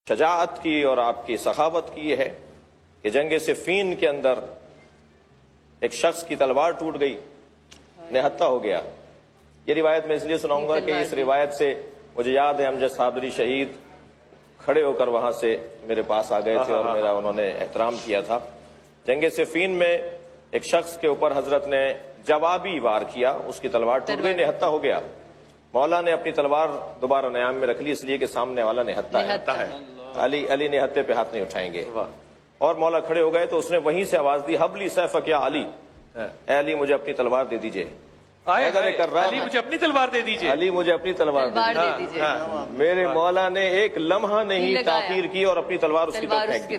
شجاعت کی اور آپ کی سخاوت کی یہ ہے کہ جنگ صفین کے اندر ایک شخص کی تلوار ٹوٹ گئی، نہتہ ہو گیا۔ یہ روایت میں اس لیے سناؤں گا کہ اس روایت سے مجھے یاد ہے امجد صابری شہید کھڑے ہو کر وہاں سے میرے پاس آ گئے تھے اور میرا انہوں نے احترام کیا تھا۔ جنگ صفین میں ایک شخص کے اوپر حضرت نے جوابی وار کیا، اس کی تلوار ٹوٹ گئی، نہتہ ہو گیا۔ مولا نے اپنی تلوار دوبارہ نیام میں رکھ لی، اس لیے کہ سامنے والا نہتہ ہے۔ علی نہتے پہ ہاتھ نہیں اٹھائیں گے۔ اور مولا کھڑے ہو گئے تو اس نے وہیں سے آواز دی، حبلی سیفک یا علی، اے علی مجھے اپنی تلوار دے دیجئے۔ علی مجھے اپنی تلوار دے دیجئے، علی مجھے اپنی تلوار دے دیجئے۔ میرے مولا نے ایک لمحہ نہیں تاخیر کی اور اپنی تلوار اس کی طرف پھینک دی۔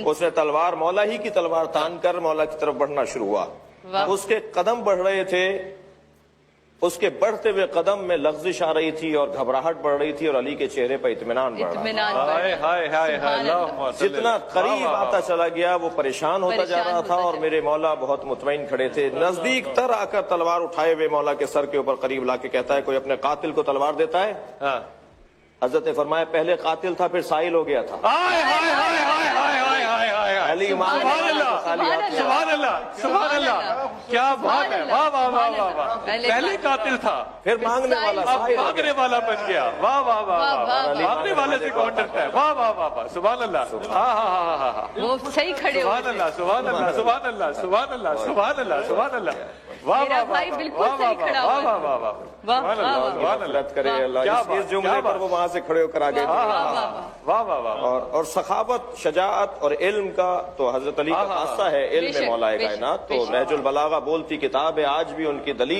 اس نے تلوار مولا ہی کی تلوار تان کر مولا کی طرف بڑھنا شروع ہوا۔ اس کے قدم بڑھ رہے تھے، اس کے بڑھتے ہوئے قدم میں لغزش آ رہی تھی اور گھبراہٹ بڑھ رہی تھی اور علی کے چہرے پر اطمینان بڑھ رہا تھا۔ جتنا قریب آتا چلا گیا وہ پریشان ہوتا جا رہا تھا اور میرے مولا بہت مطمئن کھڑے تھے۔ نزدیک تر آ کر تلوار اٹھائے ہوئے مولا کے سر کے اوپر قریب لا کے کہتا ہے، کوئی اپنے قاتل کو تلوار دیتا ہے؟ حضرت نے فرمایا پہلے قاتل تھا پھر سائل ہو گیا تھا۔ علی سبحان اللہ سبحان اللہ، کیا بات ہے، واہ واہ واہ واہ واہ۔ پہلے قاتل تھا پھر مانگنے والا، اب مانگنے والا بن گیا۔ واہ واہ واہ واہ، مانگنے والے سے کون ڈرتا ہے؟ واہ واہ واہ واہ، سبحان اللہ۔ ہاں ہاں ہاں ہاں، وہ صحیح کھڑے ہو، سبحان اللہ سبحان اللہ سبحان اللہ سبحان اللہ سبحان اللہ سبحان اللہ۔ واہ واہ بھائی بالکل صحیح کھڑا واہ واہ واہ واہ، سبحان اللہ سبحان اللہ کرے اللہ۔ اس جملے پر وہ وہاں سے کھڑے ہو کر آگے واہ واہ واہ۔ اور سخاوت، شجاعت اور علم کا تو حضرت علی کا خاصہ ہے، علم مولا کائنات۔ تو نہج البلاغہ بولتی کتاب ہے، آج بھی ان کی دلیل